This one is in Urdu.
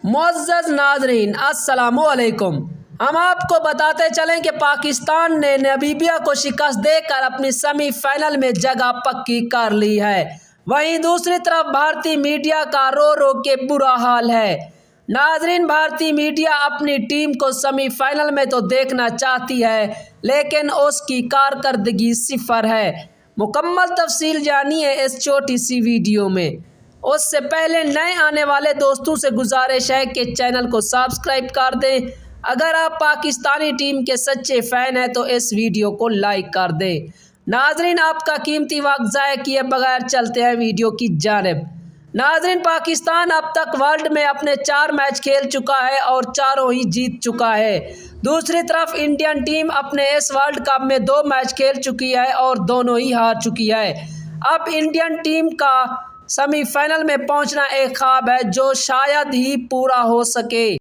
معزز ناظرین السلام علیکم۔ ہم آپ کو بتاتے چلیں کہ پاکستان نے نامبیا کو شکست دے کر اپنی سیمی فائنل میں جگہ پکی کر لی ہے۔ وہیں دوسری طرف بھارتی میڈیا کا رو رو کے برا حال ہے۔ ناظرین، بھارتی میڈیا اپنی ٹیم کو سیمی فائنل میں تو دیکھنا چاہتی ہے لیکن اس کی کارکردگی صفر ہے۔ مکمل تفصیل جانیے اس چھوٹی سی ویڈیو میں۔ اس سے پہلے نئے آنے والے دوستوں سے گزارش ہے کہ چینل کو سبسکرائب کر دیں۔ اگر آپ پاکستانی ٹیم کے سچے فین ہیں تو اس ویڈیو کو لائک کر دیں۔ ناظرین، آپ کا قیمتی وقت ضائع کیے بغیر چلتے ہیں ویڈیو کی جانب۔ ناظرین، پاکستان اب تک ورلڈ میں اپنے 4 میچ کھیل چکا ہے اور چاروں ہی جیت چکا ہے۔ دوسری طرف انڈین ٹیم اپنے اس ورلڈ کپ میں 2 میچ کھیل چکی ہے اور دونوں ہی ہار چکی ہے۔ اب انڈین ٹیم کا سیمی فائنل میں پہنچنا ایک خواب ہے جو شاید ہی پورا ہو سکے۔